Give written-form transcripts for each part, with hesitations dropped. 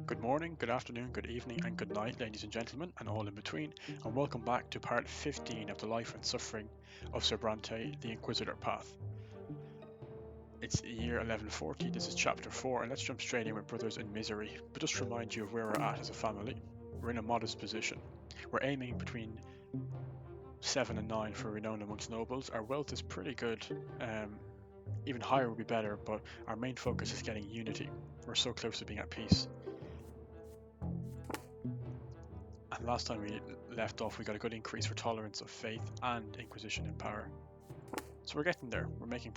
Good morning, good afternoon, good evening, and good night, ladies and gentlemen, and all in between, and welcome back to part 15 of the life and suffering of Sir Brante, the Inquisitor path. It's the year 1140, this is chapter 4, and let's jump straight in with Brothers in Misery. But just to remind you of where we're at as a family, we're in a modest position. We're aiming between 7 and 9 for renown amongst nobles. Our wealth is pretty good, even higher would be better, but our main focus is getting unity. We're so close to being at peace. And last time we left off, we got a good increase for tolerance of faith and Inquisition in power. So we're getting there. We're making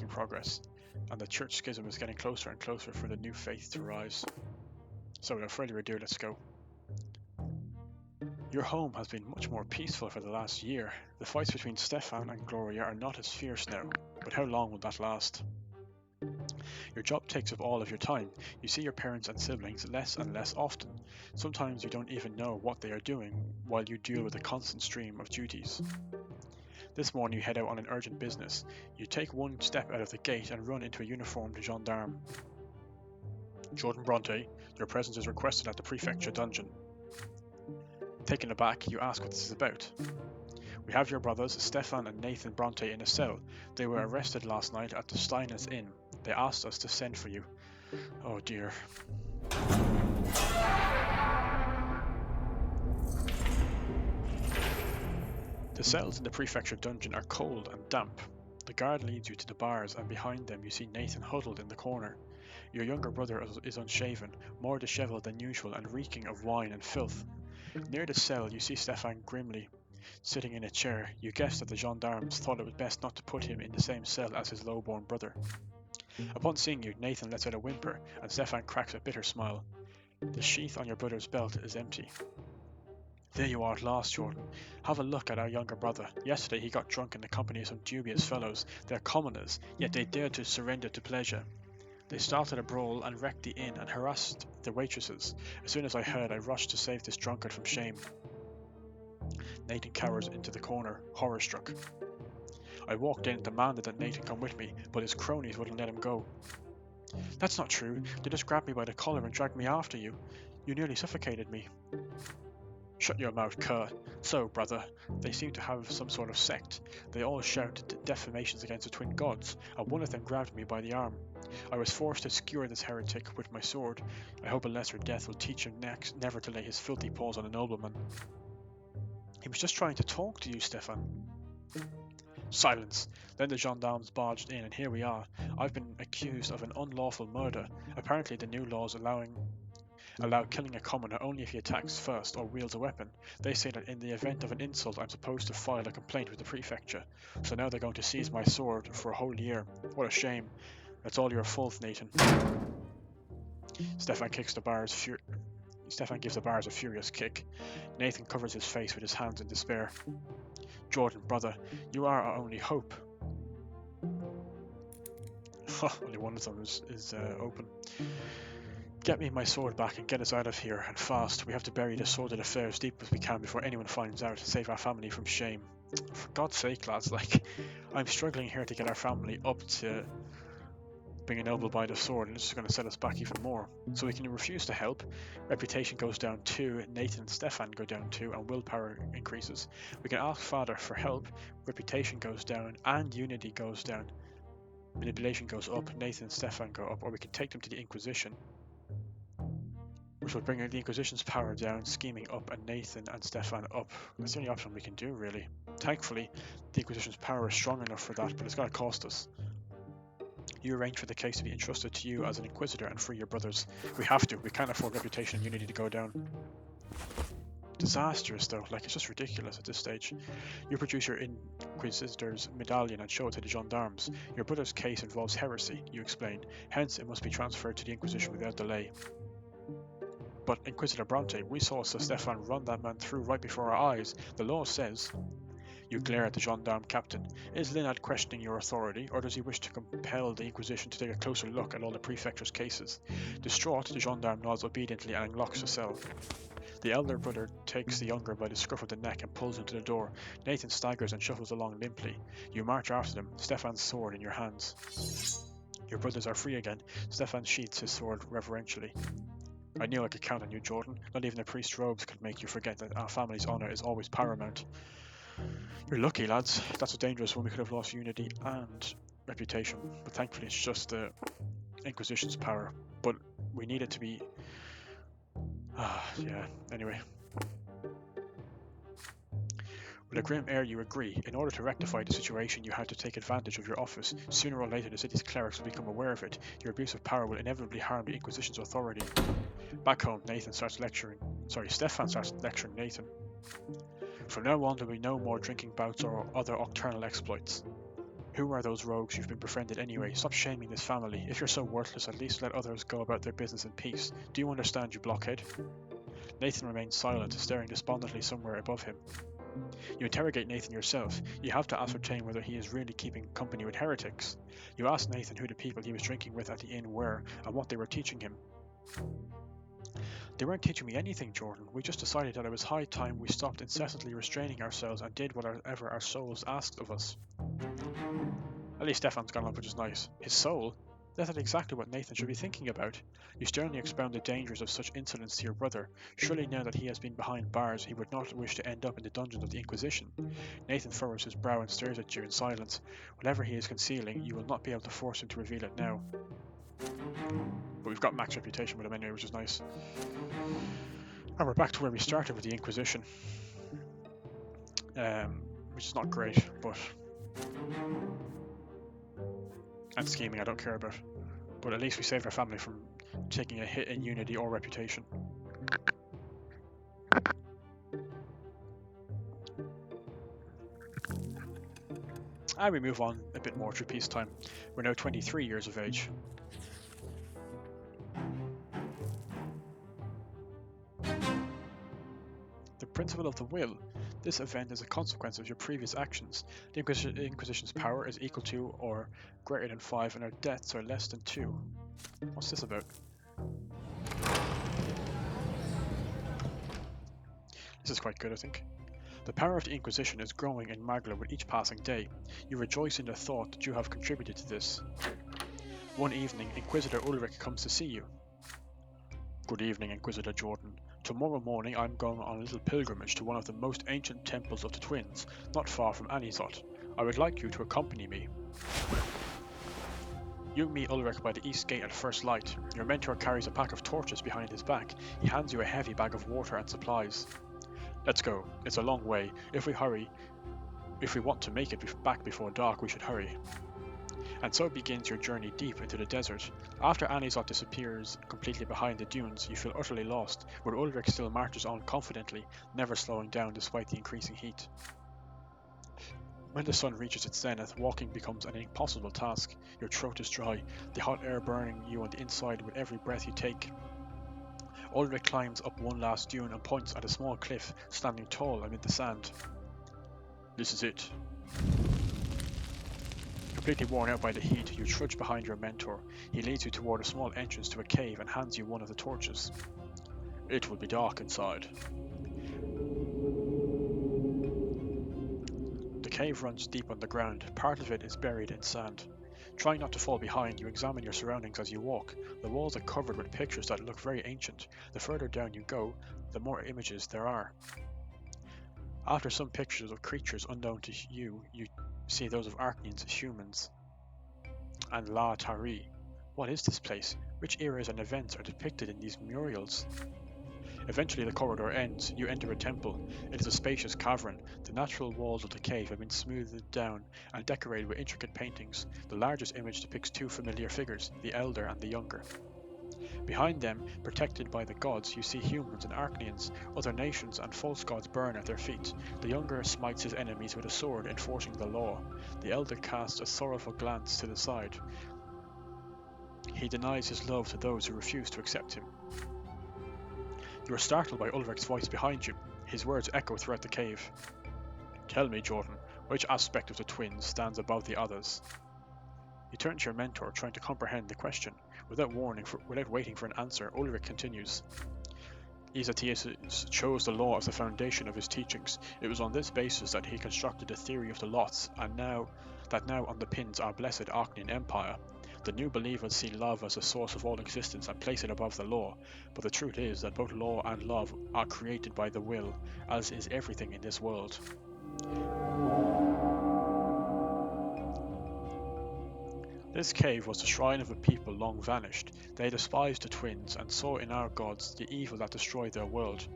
progress, and the church schism is getting closer and closer for the new faith to rise. So without further ado, let's go. Your home has been much more peaceful for the last year. The fights between Stefan and Gloria are not as fierce now, but how long will that last? Your job takes up all of your time. You see your parents and siblings less and less often. Sometimes you don't even know what they are doing while you deal with a constant stream of duties. This morning you head out on an urgent business. You take one step out of the gate and run into a uniformed gendarme. Jordan Brante, your presence is requested at the prefecture dungeon. Taken aback, you ask what this is about. We have your brothers, Stefan and Nathan Brante, in a cell. They were arrested last night at the Steiners Inn. They asked us to send for you. Oh dear. The cells in the prefecture dungeon are cold and damp. The guard leads you to the bars, and behind them you see Nathan huddled in the corner. Your younger brother is unshaven, more dishevelled than usual and reeking of wine and filth. Near the cell you see Stefan grimly sitting in a chair. You guess that the gendarmes thought it was best not to put him in the same cell as his low-born brother. Upon seeing you, Nathan lets out a whimper, and Stefan cracks a bitter smile. The sheath on your brother's belt is empty. There you are at last, Jordan. Have a look at our younger brother. Yesterday he got drunk in the company of some dubious fellows. They're commoners, yet they dared to surrender to pleasure. They started a brawl and wrecked the inn and harassed the waitresses. As soon as I heard, I rushed to save this drunkard from shame. Nathan cowers into the corner, horror-struck. I walked in and demanded that Nathan come with me, but his cronies wouldn't let him go. That's not true. They just grabbed me by the collar and dragged me after you. You nearly suffocated me. Shut your mouth, cur. So, brother, they seem to have some sort of sect. They all shout defamations against the twin gods, and one of them grabbed me by the arm. I was forced to skewer this heretic with my sword. I hope a lesser death will teach him next never to lay his filthy paws on a nobleman. He was just trying to talk to you, Stefan. Silence. Then the gendarmes barged in, and here we are. I've been accused of an unlawful murder. Apparently the new laws allow killing a commoner only if he attacks first or wields a weapon. They say that in the event of an insult I'm supposed to file a complaint with the prefecture. So now they're going to seize my sword for a whole year. What a shame. That's all your fault, Nathan. Stefan gives the bars a furious kick. Nathan covers his face with his hands in despair. Jordan, brother, you are our only hope. Only one of them is open. Get me my sword back and get us out of here, and fast. We have to bury the sordid affair as deep as we can before anyone finds out, to save our family from shame. For God's sake, lads, I'm struggling here to get our family up to being a noble by the sword, and this is going to set us back even more. So we can refuse to help. Reputation goes down 2, Nathan and Stefan go down 2, and willpower increases. We can ask Father for help. Reputation goes down, and unity goes down. Manipulation goes up, Nathan and Stefan go up, or we can take them to the Inquisition, which will bring the Inquisition's power down, scheming up, and Nathan and Stefan up. That's the only option we can do, really. Thankfully, the Inquisition's power is strong enough for that, but it's going to cost us. You arrange for the case to be entrusted to you as an Inquisitor and free your brothers. We have to. We can't afford reputation and unity to go down. Disastrous, though. It's just ridiculous at this stage. You produce your Inquisitor's medallion and show it to the gendarmes. Your brother's case involves heresy, you explain. Hence, it must be transferred to the Inquisition without delay. But Inquisitor Brante, we saw Sir Stefan run that man through right before our eyes. The law says... You glare at the gendarme captain. Is Linard questioning your authority, or does he wish to compel the Inquisition to take a closer look at all the prefecture's cases? Distraught, the gendarme nods obediently and unlocks the cell. The elder brother takes the younger by the scruff of the neck and pulls him to the door. Nathan staggers and shuffles along limply. You march after them, Stefan's sword in your hands. Your brothers are free again. Stefan sheaths his sword reverentially. I knew I could count on you, Jordan. Not even a priest's robes could make you forget that our family's honour is always paramount. You're lucky, lads. That's a dangerous one. We could have lost unity and reputation, but thankfully it's just the Inquisition's power. But we need it to be... yeah, anyway. With a grim air, you agree. In order to rectify the situation, you had to take advantage of your office. Sooner or later, the city's clerics will become aware of it. Your abuse of power will inevitably harm the Inquisition's authority. Back home, Stefan starts lecturing Nathan. From now on, there will be no more drinking bouts or other nocturnal exploits. Who are those rogues you've been befriended anyway? Stop shaming this family. If you're so worthless, at least let others go about their business in peace. Do you understand, you blockhead? Nathan remains silent, staring despondently somewhere above him. You interrogate Nathan yourself. You have to ascertain whether he is really keeping company with heretics. You ask Nathan who the people he was drinking with at the inn were and what they were teaching him. They weren't teaching me anything, Jordan. We just decided that it was high time we stopped incessantly restraining ourselves and did whatever our souls asked of us. At least Stefan's gone up, which is nice. His soul? That's exactly what Nathan should be thinking about. You sternly expound the dangers of such insolence to your brother. Surely now that he has been behind bars, he would not wish to end up in the dungeons of the Inquisition. Nathan furrows his brow and stares at you in silence. Whatever he is concealing, you will not be able to force him to reveal it now. But we've got max reputation with him anyway, which is nice. And we're back to where we started with the Inquisition. Which is not great, but... and scheming I don't care about. But at least we saved our family from taking a hit in unity or reputation. And we move on a bit more through peacetime. We're now 23 years of age. The principle of the will. This event is a consequence of your previous actions. The Inquisition's power is equal to or greater than 5 and our deaths are less than 2. What's this about? This is quite good, I think. The power of the Inquisition is growing in Magla with each passing day. You rejoice in the thought that you have contributed to this. One evening, Inquisitor Ulrich comes to see you. Good evening, Inquisitor Jordan. Tomorrow morning I'm going on a little pilgrimage to one of the most ancient temples of the twins, not far from Anisot. I would like you to accompany me. You meet Ulrich by the east gate at first light. Your mentor carries a pack of torches behind his back. He hands you a heavy bag of water and supplies. Let's go. It's a long way. If we want to make it back before dark, we should hurry. And so begins your journey deep into the desert. After Anisot disappears completely behind the dunes, you feel utterly lost, where Ulrich still marches on confidently, never slowing down despite the increasing heat. When the sun reaches its zenith, walking becomes an impossible task. Your throat is dry, the hot air burning you on the inside with every breath you take. Ulrich climbs up one last dune and points at a small cliff, standing tall amid the sand. This is it. Completely worn out by the heat, you trudge behind your mentor. He leads you toward a small entrance to a cave and hands you one of the torches. It will be dark inside. The cave runs deep underground. Part of it is buried in sand. Trying not to fall behind, you examine your surroundings as you walk. The walls are covered with pictures that look very ancient. The further down you go, the more images there are. After some pictures of creatures unknown to you, you see those of Arcanians, humans, and La Tari. What is this place? Which eras and events are depicted in these murals? Eventually the corridor ends. You enter a temple. It is a spacious cavern. The natural walls of the cave have been smoothed down and decorated with intricate paintings. The largest image depicts two familiar figures, the elder and the younger. Behind them, protected by the gods, you see humans and Arcanians. Other nations and false gods burn at their feet. The younger smites his enemies with a sword, enforcing the law. The elder casts a sorrowful glance to the side. He denies his love to those who refuse to accept him. You are startled by Ulrich's voice behind you. His words echo throughout the cave. Tell me, Jordan, which aspect of the twins stands above the others? You turn to your mentor, trying to comprehend the question. Without waiting for an answer, Ulrich continues. Isatheus chose the law as the foundation of his teachings. It was on this basis that he constructed the theory of the lots, and now underpins our blessed Arcanian Empire. The new believers see love as the source of all existence and place it above the law, but the truth is that both law and love are created by the will, as is everything in this world. This cave was the shrine of a people long vanished. They despised the twins and saw in our gods the evil that destroyed their world.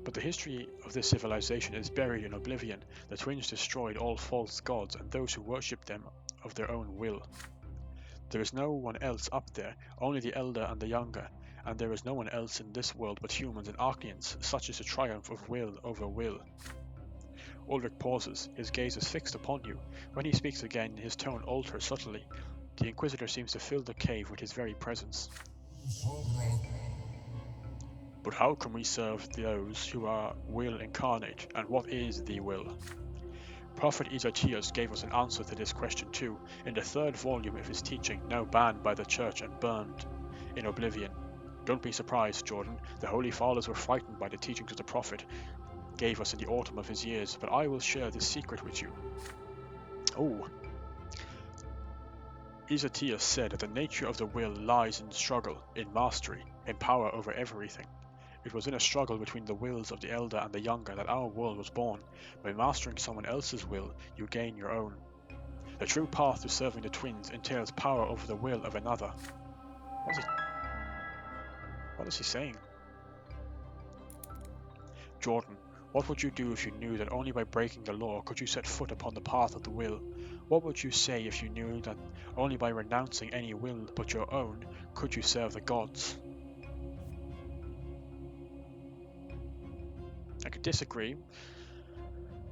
But the history of this civilization is buried in oblivion. The twins destroyed all false gods and those who worshipped them of their own will. There is no one else up there, only the elder and the younger, and there is no one else in this world but humans and Archeans. Such is the triumph of will over will. Ulrich pauses, his gaze is fixed upon you. When he speaks again, his tone alters subtly. The Inquisitor seems to fill the cave with his very presence. But how can we serve those who are will incarnate, and what is the will? Prophet Ezechias gave us an answer to this question too, in the third volume of his teaching, now banned by the church and burned in oblivion. Don't be surprised, Jordan, the Holy Fathers were frightened by the teachings of the Prophet gave us in the autumn of his years, but I will share this secret with you. Oh. Ezechias said that the nature of the will lies in struggle, in mastery, in power over everything. It was in a struggle between the wills of the elder and the younger that our world was born. By mastering someone else's will, you gain your own. The true path to serving the twins entails power over the will of another. What is he saying? Jordan, what would you do if you knew that only by breaking the law could you set foot upon the path of the will? What would you say if you knew that only by renouncing any will but your own could you serve the gods? I could disagree,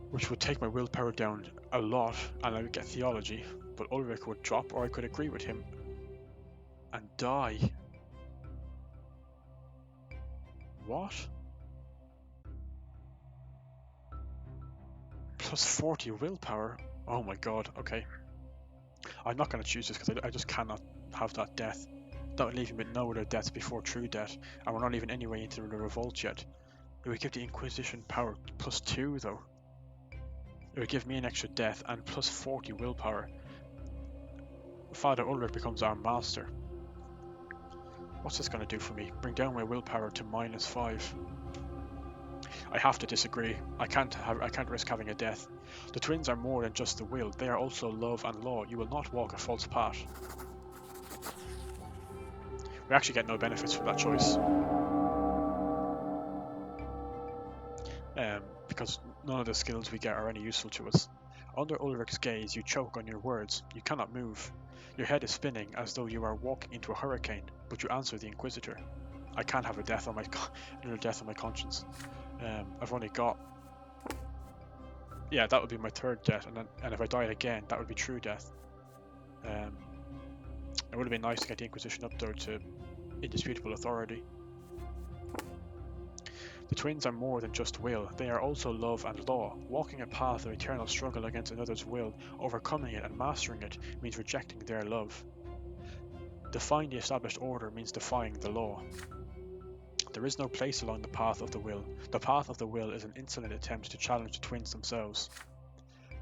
which would take my willpower down a lot and I would get theology, but Ulrich would drop, or I could agree with him and die. What? Plus 40 willpower? Oh my god, okay. I'm not going to choose this because I just cannot have that death. That would leave me with no other deaths before true death, and we're not even anyway into the revolt yet. It would give the Inquisition power plus 2 though. It would give me an extra death and plus 40 willpower. Father Ulrich becomes our master. What's this going to do for me? Bring down my willpower to minus 5. I have to disagree. I can't risk having a death. The twins are more than just the will. They are also love and law. You will not walk a false path. We actually get no benefits from that choice. Because none of the skills we get are any useful to us. Under Ulrich's gaze, you choke on your words. You cannot move. Your head is spinning as though you are walking into a hurricane, but you answer the Inquisitor. I can't have another death on my conscience. I've only got... Yeah, that would be my third death, and if I died again, that would be true death. It would have been nice to get the Inquisition up there to indisputable authority. The twins are more than just will, they are also love and law. Walking a path of eternal struggle against another's will, overcoming it and mastering it, means rejecting their love. Defying the established order means defying the law. There is no place along the path of the will. The path of the will is an insolent attempt to challenge the twins themselves.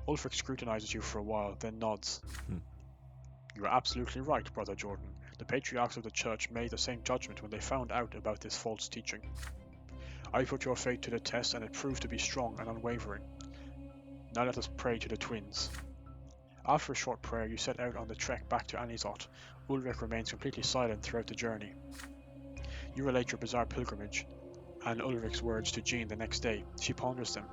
Ulfric scrutinizes you for a while, then nods. You are absolutely right, Brother Jordan. The patriarchs of the church made the same judgment when they found out about this false teaching. I put your faith to the test and it proved to be strong and unwavering. Now let us pray to the twins. After a short prayer, you set out on the trek back to Anisot. Ulrich remains completely silent throughout the journey. You relate your bizarre pilgrimage and Ulrich's words to Jean the next day. She ponders them.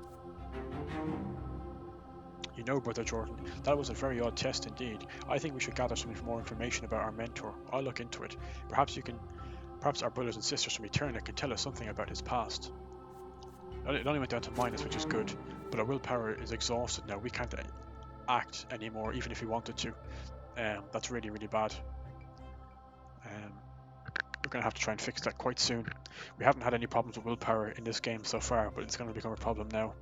You know, Brother Jordan, that was a very odd test indeed. I think we should gather some more information about our mentor. I'll look into it. Perhaps our brothers and sisters from Eterna can tell us something about his past. It only went down to minus, which is good, but our willpower is exhausted now. We can't act anymore, even if we wanted to. That's really, really bad. We're going to have to try and fix that quite soon. We haven't had any problems with willpower in this game so far, but it's going to become a problem now.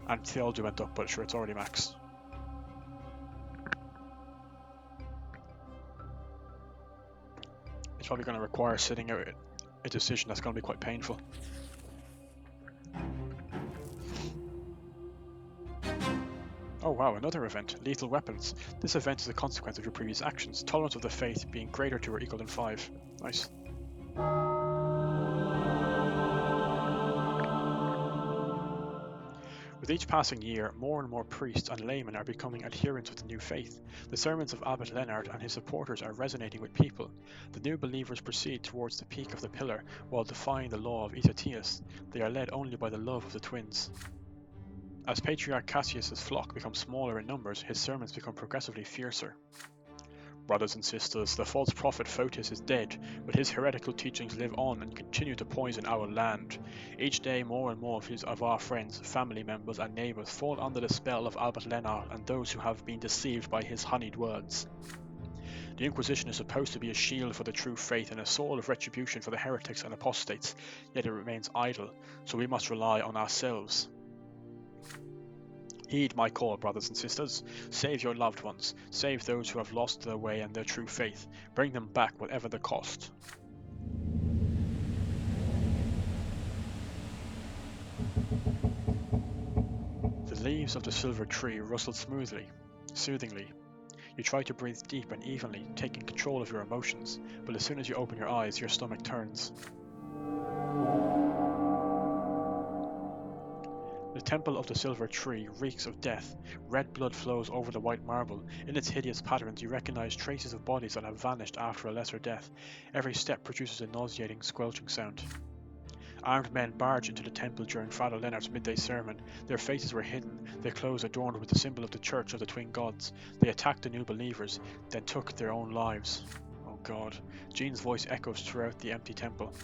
And theology went up, but sure, it's already max. It's probably going to require sitting out a decision that's going to be quite painful. Oh wow, another event, lethal weapons. This event is a consequence of your previous actions, tolerance of the faith being greater to or equal than 5. Nice. With each passing year, more and more priests and laymen are becoming adherents of the new faith. The sermons of Abbot Leonard and his supporters are resonating with people. The new believers proceed towards the peak of the pillar while defying the law of entails. They are led only by the love of the twins. As Patriarch Cassius's flock becomes smaller in numbers, his sermons become progressively fiercer. Brothers and sisters, the false prophet Photis is dead, but his heretical teachings live on and continue to poison our land. Each day more and more of our friends, family members and neighbours fall under the spell of Albert Leonard and those who have been deceived by his honeyed words. The Inquisition is supposed to be a shield for the true faith and a sword of retribution for the heretics and apostates, yet it remains idle, so we must rely on ourselves. Heed my call, brothers and sisters. Save your loved ones. Save those who have lost their way and their true faith. Bring them back, whatever the cost. The leaves of the silver tree rustle smoothly, soothingly. You try to breathe deep and evenly, taking control of your emotions, but as soon as you open your eyes, your stomach turns. The temple of the silver tree reeks of death. Red blood flows over the white marble. In its hideous patterns you recognize traces of bodies that have vanished after a lesser death. Every step produces a nauseating, squelching sound. Armed men barged into the temple during Father Leonard's midday sermon. Their faces were hidden, their clothes adorned with the symbol of the Church of the Twin Gods. They attacked the new believers, then took their own lives. Oh God. Jean's voice echoes throughout the empty temple.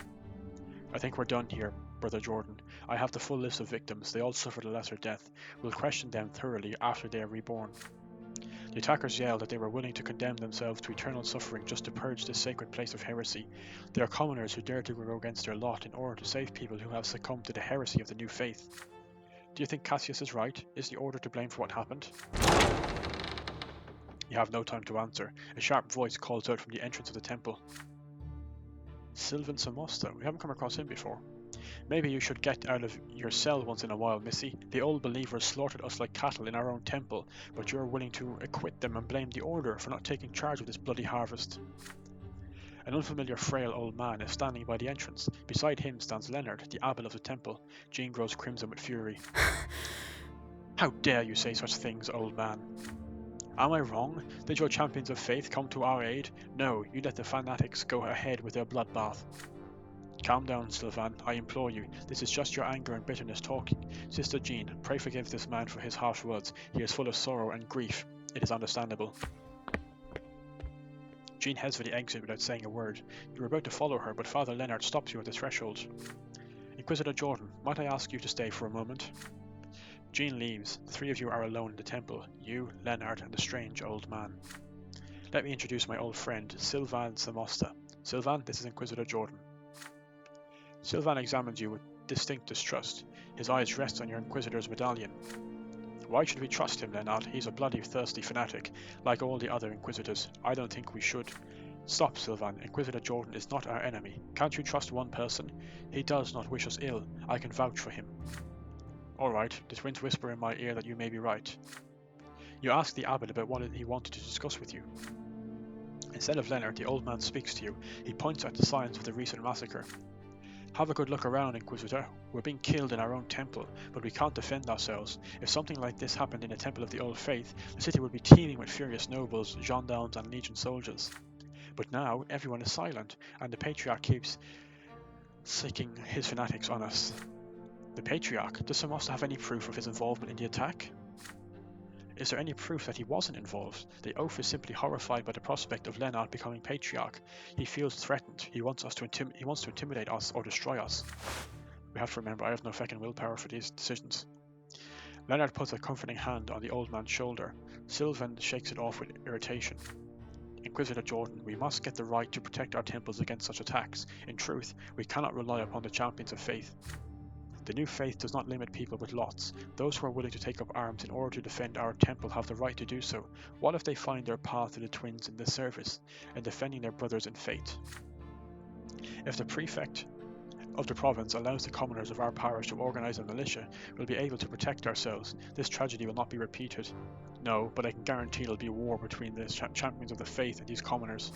I think we're done here, Brother Jordan. I have the full list of victims. They all suffered a lesser death. We'll question them thoroughly after they are reborn. The attackers yelled that they were willing to condemn themselves to eternal suffering just to purge this sacred place of heresy. They are commoners who dare to go against their lot in order to save people who have succumbed to the heresy of the new faith. Do you think Cassius is right? Is the order to blame for what happened? You have no time to answer. A sharp voice calls out from the entrance of the temple. Sylvan Samosta. We haven't come across him before. Maybe you should get out of your cell once in a while, Missy. The old believers slaughtered us like cattle in our own temple, but you're willing to acquit them and blame the Order for not taking charge of this bloody harvest. An unfamiliar frail old man is standing by the entrance. Beside him stands Leonard, the abbot of the temple. Jean grows crimson with fury. How dare you say such things, old man? Am I wrong? Did your champions of faith come to our aid? No, you let the fanatics go ahead with their bloodbath. Calm down, Sylvan, I implore you. This is just your anger and bitterness talking. Sister Jean, pray forgive this man for his harsh words. He is full of sorrow and grief. It is understandable. Jean heads for the exit without saying a word. You are about to follow her, but Father Leonard stops you at the threshold. Inquisitor Jordan, might I ask you to stay for a moment? Jean leaves. The three of you are alone in the temple. You, Leonard, and the strange old man. Let me introduce my old friend, Sylvan Samosta. Sylvan, this is Inquisitor Jordan. Sylvan examines you with distinct distrust. His eyes rest on your Inquisitor's medallion. Why should we trust him, Leonard? He's a bloody thirsty fanatic, like all the other Inquisitors. I don't think we should. Stop, Sylvan. Inquisitor Jordan is not our enemy. Can't you trust one person? He does not wish us ill. I can vouch for him. All right, the twins whisper in my ear that you may be right. You ask the abbot about what he wanted to discuss with you. Instead of Leonard, the old man speaks to you. He points out the signs of the recent massacre. Have a good look around, Inquisitor. We're being killed in our own temple, but we can't defend ourselves. If something like this happened in a temple of the old faith, the city would be teeming with furious nobles, gendarmes and legion soldiers. But now, everyone is silent, and the Patriarch keeps siccing his fanatics on us. The Patriarch? Does Samosta have any proof of his involvement in the attack? Is there any proof that he wasn't involved? The oaf is simply horrified by the prospect of Leonard becoming Patriarch. He feels threatened. He wants to intimidate us or destroy us. We have to remember, I have no fucking willpower for these decisions. Leonard puts a comforting hand on the old man's shoulder. Sylvan shakes it off with irritation. Inquisitor Jordan, we must get the right to protect our temples against such attacks. In truth, we cannot rely upon the champions of faith. The new faith does not limit people with lots. Those who are willing to take up arms in order to defend our temple have the right to do so. What if they find their path to the twins in this service, and defending their brothers in faith? If the prefect of the province allows the commoners of our parish to organise a militia, we'll be able to protect ourselves. This tragedy will not be repeated. No, but I can guarantee there'll be a war between the champions of the faith and these commoners.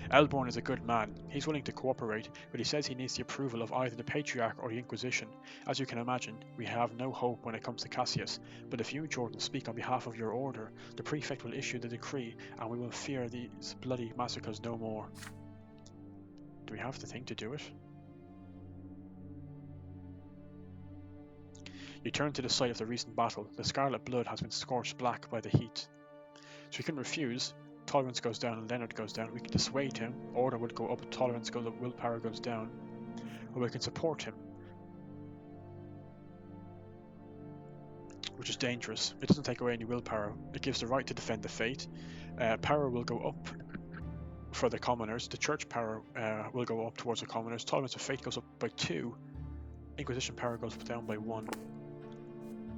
Elborn is a good man. He's willing to cooperate, but he says he needs the approval of either the Patriarch or the Inquisition. As you can imagine, we have no hope when it comes to Cassius, but if you, Jordan, speak on behalf of your order, the prefect will issue the decree, and we will fear these bloody massacres no more. Do we have the thing to do it? You turn to the site of the recent battle. The scarlet blood has been scorched black by the heat. So we can refuse. Tolerance goes down and Leonard goes down. We can dissuade him. Order would go up, tolerance goes up, willpower goes down. Or we can support him, which is dangerous. It doesn't take away any willpower. It gives the right to defend the faith. Power will go up for the commoners. The church power will go up towards the commoners. Tolerance of faith goes up by 2. Inquisition power goes down by 1.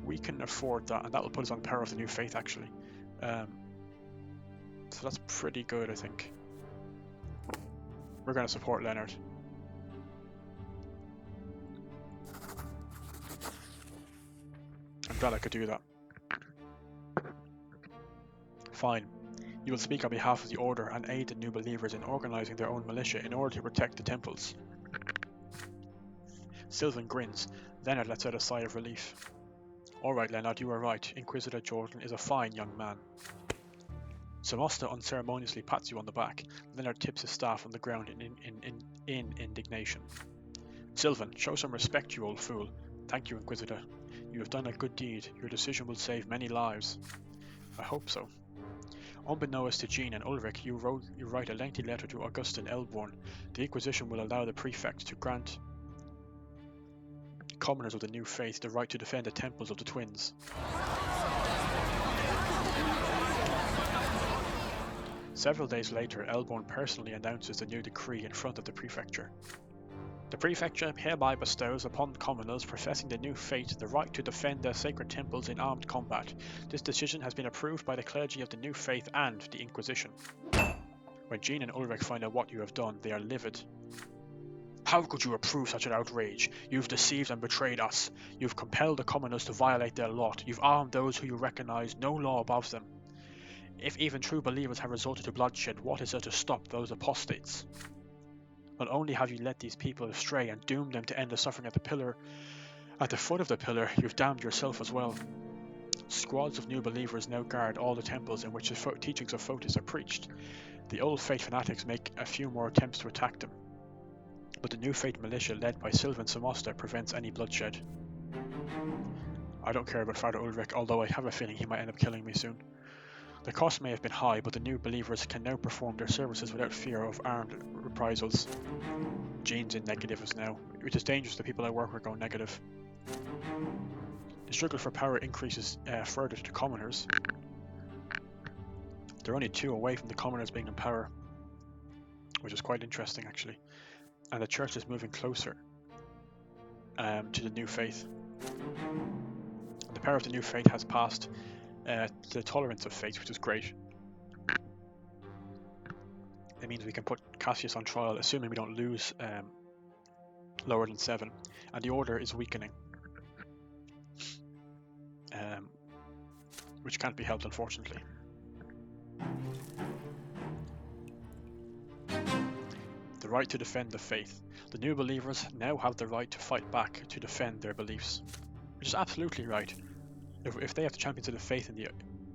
We can afford that, and that will put us on power of the new faith, actually. So that's pretty good, I think. We're going to support Leonard. I'm glad I could do that. Fine. You will speak on behalf of the Order and aid the new believers in organising their own militia in order to protect the temples. Sylvan grins. Leonard lets out a sigh of relief. All right, Leonard, you are right. Inquisitor Jordan is a fine young man. Samosta unceremoniously pats you on the back. Leonard tips his staff on the ground in indignation. Sylvan, show some respect, you old fool. Thank you, Inquisitor. You have done a good deed. Your decision will save many lives. I hope so. Unbeknownst to Jean and Ulrich, you write a lengthy letter to Augustin Elborn. The Inquisition will allow the prefect to grant commoners of the new faith the right to defend the temples of the twins. Several days later, Elborn personally announces the new decree in front of the prefecture. The prefecture hereby bestows upon commoners professing the new faith the right to defend their sacred temples in armed combat. This decision has been approved by the clergy of the new faith and the Inquisition. When Jean and Ulrich find out what you have done, they are livid. How could you approve such an outrage? You've deceived and betrayed us. You've compelled the commoners to violate their lot. You've armed those who you recognize no law above them. If even true believers have resorted to bloodshed, what is there to stop those apostates? Not only have you led these people astray and doomed them to endless suffering at the foot of the pillar, you've damned yourself as well. Squads of new believers now guard all the temples in which the teachings of Photis are preached. The old faith fanatics make a few more attempts to attack them, but the new faith militia led by Sylvan Samosta prevents any bloodshed. I don't care about Father Ulrich, although I have a feeling he might end up killing me soon. The cost may have been high, but the new believers can now perform their services without fear of armed reprisals. Jean's in negatives now, which is dangerous. The people I work with go negative. The struggle for power increases further to the commoners. They're only 2 away from the commoners being in power, which is quite interesting actually. And the church is moving closer to the new faith. The power of the new faith has passed the tolerance of faith, which is great. It means we can put Cassius on trial, assuming we don't lose lower than 7, and the order is weakening, which can't be helped, unfortunately. The right to defend the faith. The new believers now have the right to fight back to defend their beliefs, which is absolutely right. If they have the champions of the faith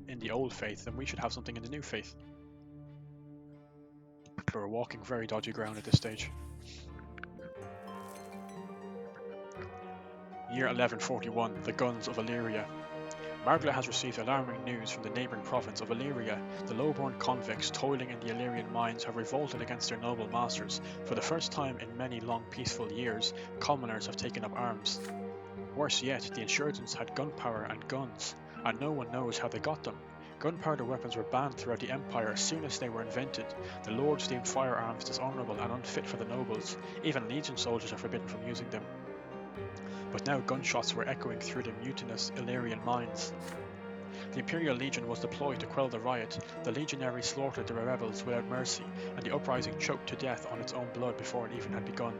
in the old faith, then we should have something in the new faith. But we're walking very dodgy ground at this stage. Year 1141, the guns of Illyria. Margla has received alarming news from the neighbouring province of Illyria. The low-born convicts toiling in the Illyrian mines have revolted against their noble masters. For the first time in many long peaceful years, commoners have taken up arms. Worse yet, the insurgents had gunpowder and guns, and no one knows how they got them. Gunpowder weapons were banned throughout the Empire as soon as they were invented. The lords deemed firearms dishonourable and unfit for the nobles. Even legion soldiers are forbidden from using them. But now gunshots were echoing through the mutinous Illyrian mines. The Imperial Legion was deployed to quell the riot. The legionaries slaughtered the rebels without mercy, and the uprising choked to death on its own blood before it even had begun.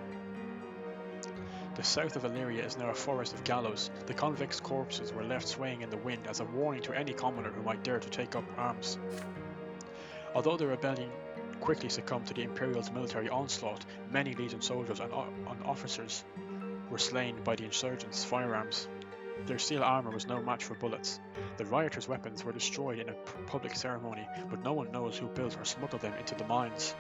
The south of Illyria is now a forest of gallows. The convicts' corpses were left swaying in the wind as a warning to any commoner who might dare to take up arms. Although the rebellion quickly succumbed to the Imperial's military onslaught, many Legion soldiers and officers were slain by the insurgents' firearms. Their steel armour was no match for bullets. The rioters' weapons were destroyed in a public ceremony, but no one knows who built or smuggled them into the mines.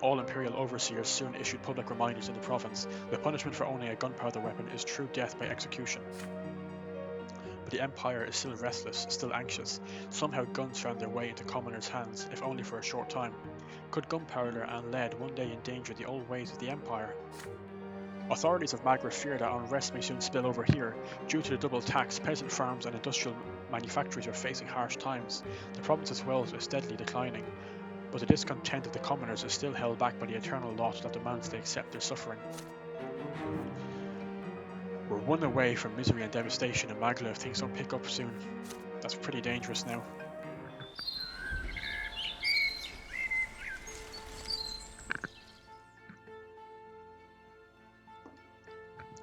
All Imperial overseers soon issued public reminders in the province. The punishment for owning a gunpowder weapon is true death by execution. But the Empire is still restless, still anxious. Somehow guns found their way into commoners' hands, if only for a short time. Could gunpowder and lead one day endanger the old ways of the Empire? Authorities of Magra fear that unrest may soon spill over here. Due to the double tax, peasant farms and industrial manufactories are facing harsh times. The province's wealth is steadily declining, but the discontent of the commoners is still held back by the eternal lot that demands they accept their suffering. We're one away from misery and devastation in Magla if things don't pick up soon. That's pretty dangerous now.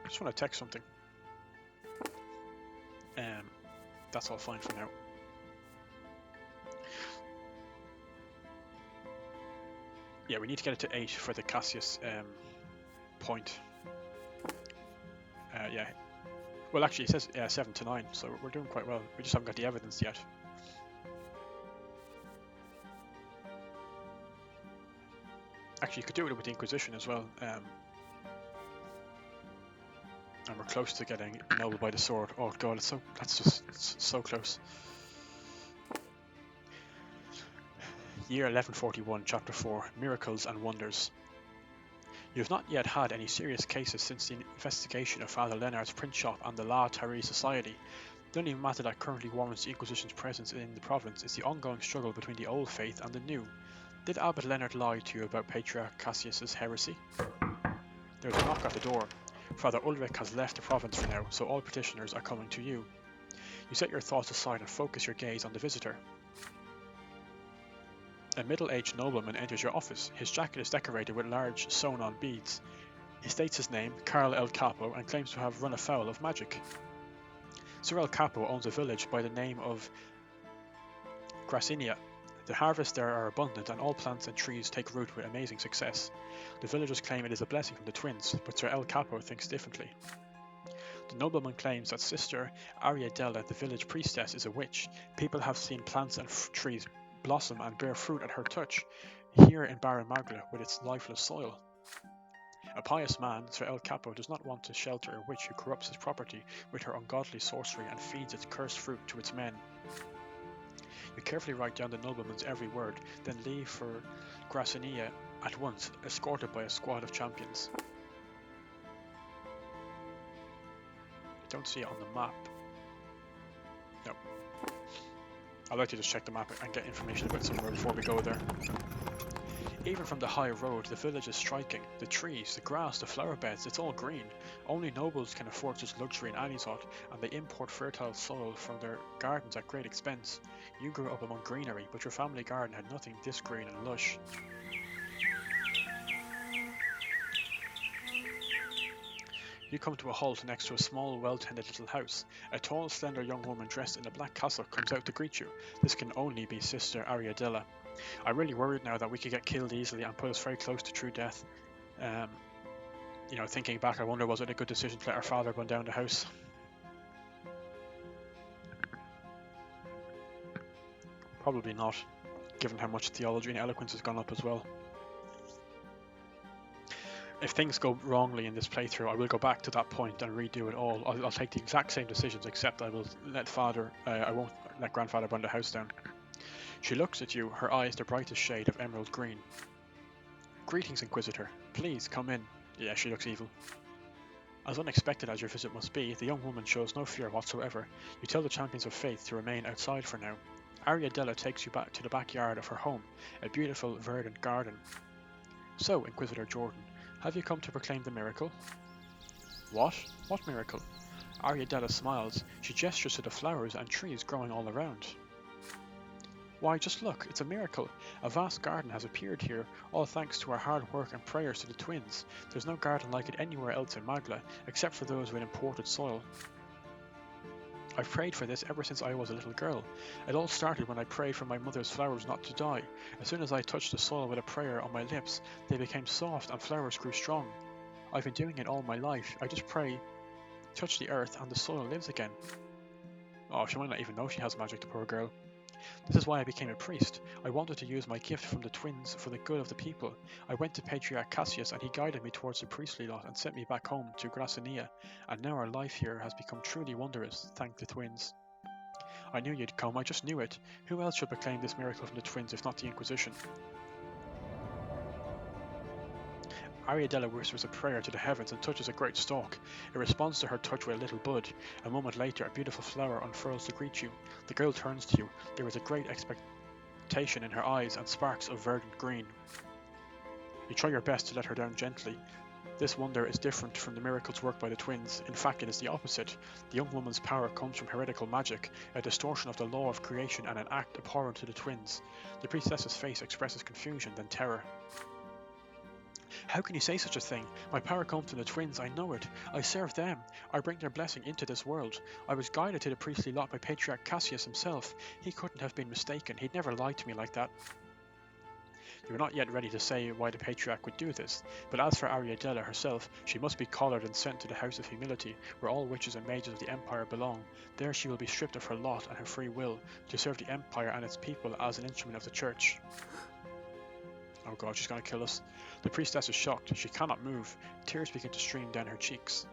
I just want to text something. That's all fine for now. Yeah, we need to get it to 8 for the Cassius point. Yeah. Well, actually, it says 7 to 9, so we're doing quite well. We just haven't got the evidence yet. Actually, you could do it with the Inquisition as well. And we're close to getting Noble by the Sword. Oh god, it's so close. Year 1141, Chapter 4, Miracles and Wonders. You have not yet had any serious cases since the investigation of Father Leonard's print shop and the La Tari Society. The only matter that currently warrants the Inquisition's presence in the province is the ongoing struggle between the old faith and the new. Did Abbot Leonard lie to you about Patriarch Cassius's heresy? There's a knock at the door. Father Ulrich has left the province for now, so all petitioners are coming to you. You set your thoughts aside and focus your gaze on the visitor. A middle-aged nobleman enters your office. His jacket is decorated with large sewn-on beads. He states his name, Carl El Capo, and claims to have run afoul of magic. Sir El Capo owns a village by the name of Gracinia. The harvests there are abundant and all plants and trees take root with amazing success. The villagers claim it is a blessing from the twins, but Sir El Capo thinks differently. The nobleman claims that Sister Ariadella, the village priestess, is a witch. People have seen plants and trees blossom and bear fruit at her touch, here in barren Magla with its lifeless soil. A pious man, Sir El Capo, does not want to shelter a witch who corrupts his property with her ungodly sorcery and feeds its cursed fruit to its men. You carefully write down the nobleman's every word, then leave for Gracinia at once, escorted by a squad of champions. I don't see it on the map. No. I'd like to just check the map and get information about somewhere before we go there. Even from the high road, the village is striking. The trees, the grass, the flower beds, it's all green. Only nobles can afford such luxury in Anizot, and they import fertile soil from their gardens at great expense. You grew up among greenery, but your family garden had nothing this green and lush. You come to a halt next to a small, well-tended little house. A tall, slender young woman dressed in a black cassock comes out to greet you. This can only be Sister Ariadella. I'm really worried now that we could get killed easily and put us very close to true death. Thinking back, I wonder was it a good decision to let our father burn down the house? Probably not, given how much theology and eloquence has gone up as well. If things go wrongly in this playthrough, I will go back to that point and redo it all. I'll take the exact same decisions, except I will I won't let grandfather burn the house down. She looks at you, her eyes the brightest shade of emerald green. Greetings, Inquisitor. Please, come in. Yeah, she looks evil. As unexpected as your visit must be, the young woman shows no fear whatsoever. You tell the champions of faith to remain outside for now. Ariadella takes you back to the backyard of her home, a beautiful verdant garden. So, Inquisitor Jordan, have you come to proclaim the miracle? What? What miracle? Ariadella smiles. She gestures to the flowers and trees growing all around. Why, just look, it's a miracle. A vast garden has appeared here, all thanks to our hard work and prayers to the twins. There's no garden like it anywhere else in Magla, except for those with imported soil. I've prayed for this ever since I was a little girl. It all started when I prayed for my mother's flowers not to die. As soon as I touched the soil with a prayer on my lips, they became soft and flowers grew strong. I've been doing it all my life. I just pray, touch the earth, and the soil lives again. Oh, she might not even know she has magic, the poor girl. This is why I became a priest. I wanted to use my gift from the twins for the good of the people. I went to Patriarch Cassius and he guided me towards the priestly lot and sent me back home to Grassania, and now our life here has become truly wondrous, thank the twins. I knew you'd come, I just knew it. Who else should proclaim this miracle from the twins if not the Inquisition? Ariadella whispers a prayer to the heavens and touches a great stalk. It responds to her touch with a little bud. A moment later, a beautiful flower unfurls to greet you. The girl turns to you. There is a great expectation in her eyes and sparks of verdant green. You try your best to let her down gently. This wonder is different from the miracles worked by the twins. In fact, it is the opposite. The young woman's power comes from heretical magic, a distortion of the law of creation and an act abhorrent to the twins. The priestess's face expresses confusion, then terror. How can you say such a thing? My power comes from the twins, I know it. I serve them. I bring their blessing into this world. I was guided to the priestly lot by Patriarch Cassius himself. He couldn't have been mistaken. He'd never lied to me like that. You are not yet ready to say why the Patriarch would do this, but as for Ariadella herself, she must be collared and sent to the House of Humility, where all witches and mages of the Empire belong. There she will be stripped of her lot and her free will, to serve the Empire and its people as an instrument of the Church. Oh god, she's gonna kill us. The priestess is shocked. She cannot move. Tears begin to stream down her cheeks.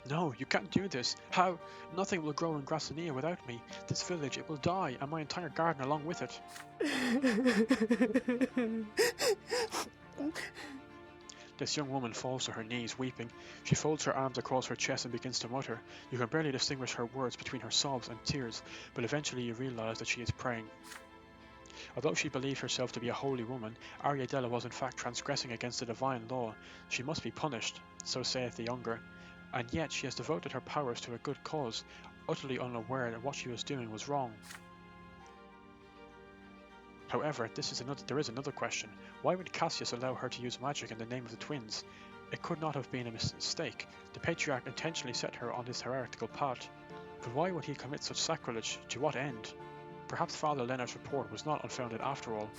No, you can't do this. How? Nothing will grow in Grassania without me. This village, it will die, and my entire garden along with it. This young woman falls to her knees, weeping. She folds her arms across her chest and begins to mutter. You can barely distinguish her words between her sobs and tears, but eventually you realize that she is praying. Although she believed herself to be a holy woman, Ariadella was in fact transgressing against the divine law. She must be punished, so saith the younger. And yet she has devoted her powers to a good cause, utterly unaware that what she was doing was wrong. However, there is another question. Why would Cassius allow her to use magic in the name of the twins? It could not have been a mistake. The Patriarch intentionally set her on this heretical path. But why would he commit such sacrilege? To what end? Perhaps Father Leonard's report was not unfounded after all.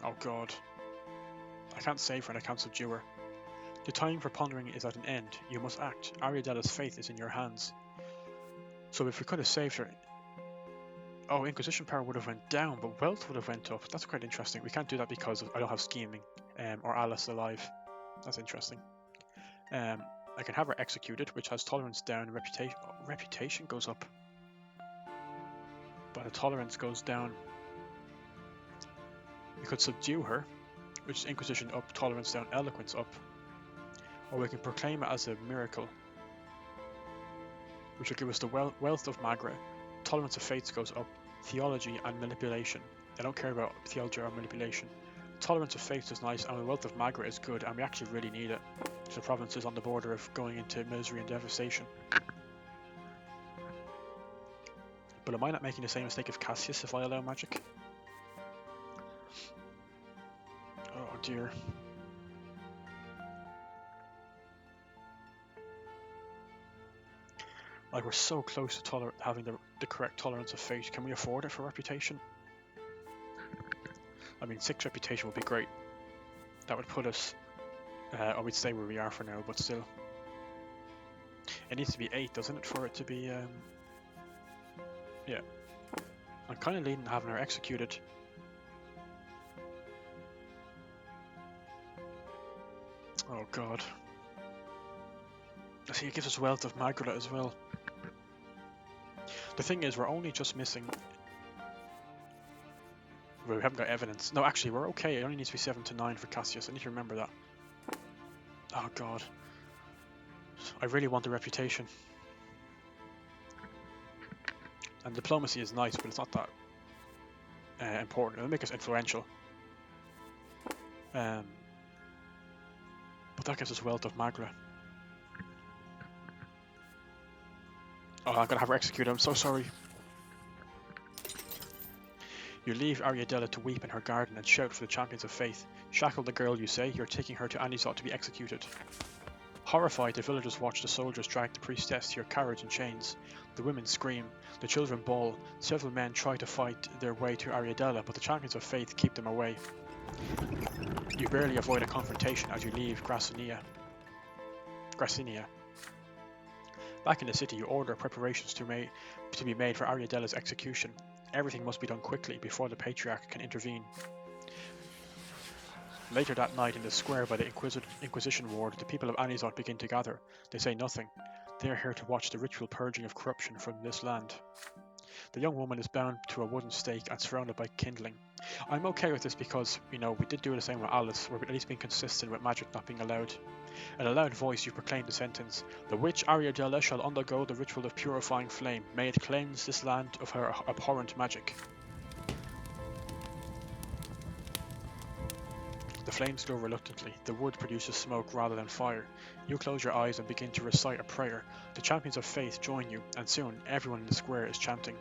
Oh god. I can't save her and I can't subdue her. The time for pondering is at an end. You must act. Ariadella's fate is in your hands. So if we could have saved her... Oh, Inquisition power would have went down, but wealth would have went up. That's quite interesting. We can't do that because I don't have scheming. Or Alice alive. That's interesting. I can have her executed, which has tolerance down, reputation goes up. But the tolerance goes down. We could subdue her, which is Inquisition up, tolerance down, eloquence up. Or we can proclaim it as a miracle, which will give us the wealth of Magra. Tolerance of fates goes up, theology and manipulation. I don't care about theology or manipulation. Tolerance of fates is nice, and the wealth of Magra is good, and we actually really need it. The province is on the border of going into misery and devastation. But am I not making the same mistake as Cassius if I allow magic? Oh dear. Like, we're so close to having the correct tolerance of fate. Can we afford it for reputation? I mean, 6 reputation would be great. That would put us... or we'd stay where we are for now, but still. It needs to be 8, doesn't it, for it to be... Yeah. I'm kind of leaning having her executed. Oh god. I see, it gives us wealth of Magra as well. The thing is, we're only just missing... We haven't got evidence. No, actually, we're okay. It only needs to be 7 to 9 for Cassius. I need to remember that. Oh god. I really want the reputation. And diplomacy is nice, but it's not that important. It'll make us influential. But that gives us wealth of Magra. Oh, I'm gonna have her executed. I'm so sorry. You leave Ariadella to weep in her garden and shout for the champions of faith. Shackle the girl, you say. You're taking her to Anisot to be executed. Horrified, the villagers watch the soldiers drag the priestess to your carriage in chains. The women scream, the children bawl. Several men try to fight their way to Ariadella, but the champions of faith keep them away. You barely avoid a confrontation as you leave Gracinia. Back in the city, you order preparations to be made for Ariadella's execution. Everything must be done quickly before the Patriarch can intervene. Later that night in the square by the Inquisition ward, the people of Anisot begin to gather. They say nothing. They are here to watch the ritual purging of corruption from this land. The young woman is bound to a wooden stake and surrounded by kindling. I'm okay with this because, we did do the same with Alice, where we're at least being consistent with magic not being allowed. In a loud voice you proclaim the sentence, "The witch Ariadella shall undergo the ritual of purifying flame. May it cleanse this land of her abhorrent magic." The flames glow reluctantly. The wood produces smoke rather than fire. You close your eyes and begin to recite a prayer. The champions of faith join you, and soon everyone in the square is chanting.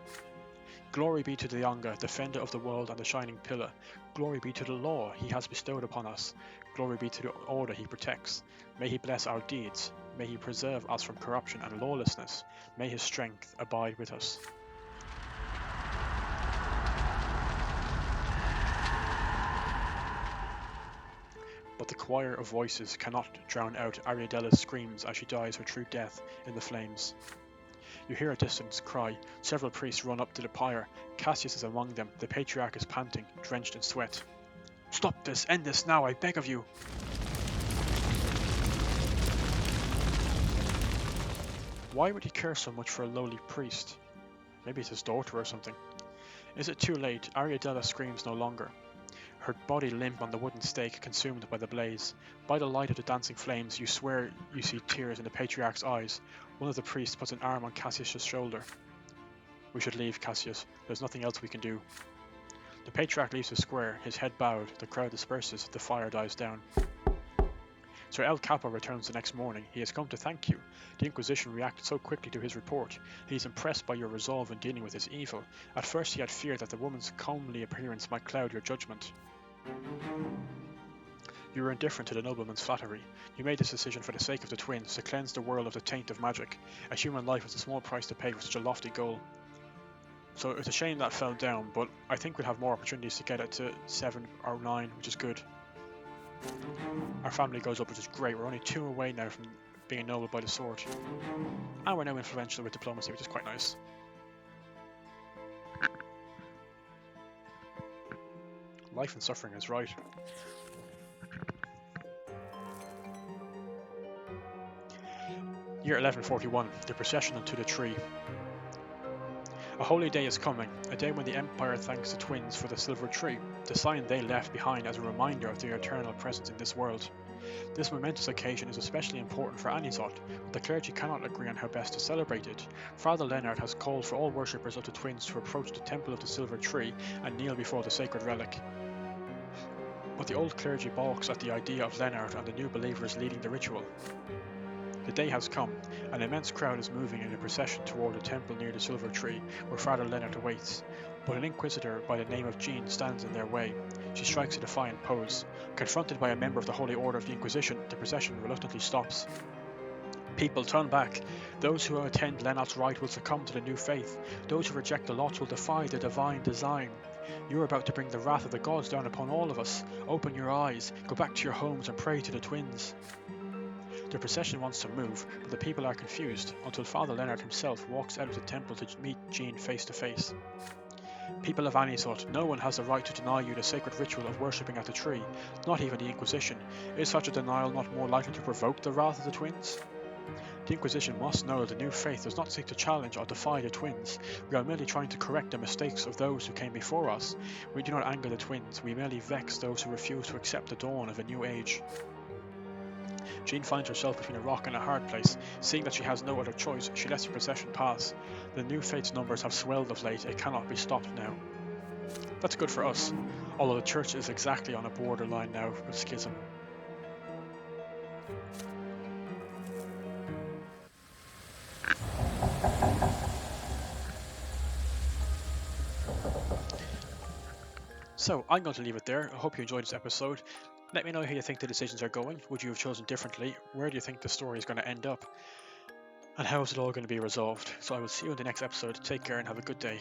Glory be to the Yanga, defender of the world and the shining pillar. Glory be to the law he has bestowed upon us. Glory be to the order he protects. May he bless our deeds. May he preserve us from corruption and lawlessness. May his strength abide with us. But the choir of voices cannot drown out Ariadella's screams as she dies her true death in the flames. You hear a distant cry. Several priests run up to the pyre. Cassius is among them. The Patriarch is panting, drenched in sweat. "Stop this! End this now, I beg of you!" Why would he care so much for a lowly priest? Maybe it's his daughter or something. Is it too late? Ariadella screams no longer. Her body limp on the wooden stake, consumed by the blaze. By the light of the dancing flames, you swear you see tears in the Patriarch's eyes. One of the priests puts an arm on Cassius' shoulder. "We should leave, Cassius. There's nothing else we can do." The Patriarch leaves the square, his head bowed. The crowd disperses. The fire dies down. Sir El Capo returns the next morning. He has come to thank you. The Inquisition reacted so quickly to his report. He is impressed by your resolve in dealing with this evil. At first he had feared that the woman's comely appearance might cloud your judgment. You were indifferent to the nobleman's flattery. You made this decision for the sake of the twins, to cleanse the world of the taint of magic. A human life was a small price to pay for such a lofty goal. So it's a shame that fell down, but I think we'll have more opportunities to get it to 7 or 9, which is good. Our family goes up, which is great. We're only 2 away now from being ennobled by the sword. And we're now influential with diplomacy, which is quite nice. Life and suffering is right. Year 1141, the procession unto the tree. A holy day is coming, a day when the Empire thanks the twins for the silver tree, the sign they left behind as a reminder of their eternal presence in this world. This momentous occasion is especially important for Anisot, but the clergy cannot agree on how best to celebrate it. Father Leonard has called for all worshippers of the twins to approach the Temple of the Silver Tree and kneel before the sacred relic. But the old clergy balks at the idea of Leonard and the new believers leading the ritual. The day has come. An immense crowd is moving in a procession toward the temple near the Silver Tree, where Father Leonard awaits. But an inquisitor by the name of Jean stands in their way. She strikes a defiant pose. Confronted by a member of the Holy Order of the Inquisition, the procession reluctantly stops. People, turn back. Those who attend Leonard's rite will succumb to the new faith. Those who reject the lot will defy the divine design. You are about to bring the wrath of the gods down upon all of us. Open your eyes, go back to your homes and pray to the twins. The procession wants to move, but the people are confused, until Father Leonard himself walks out of the temple to meet Jean face to face. People of Anisot, no one has the right to deny you the sacred ritual of worshipping at the tree, not even the Inquisition. Is such a denial not more likely to provoke the wrath of the twins? The Inquisition must know the new faith does not seek to challenge or defy the twins. We are merely trying to correct the mistakes of those who came before us. We do not anger the twins, we merely vex those who refuse to accept the dawn of a new age. Jean finds herself between a rock and a hard place. Seeing that she has no other choice, she lets the procession pass. The new faith's numbers have swelled of late, it cannot be stopped now. That's good for us, although the church is exactly on a borderline now of schism. So I'm going to leave it there. I hope you enjoyed this episode. Let me know how you think the decisions are going. Would you have chosen differently? Where do you think the story is going to end up? And how is it all going to be resolved? So I will see you in the next episode. Take care and have a good day.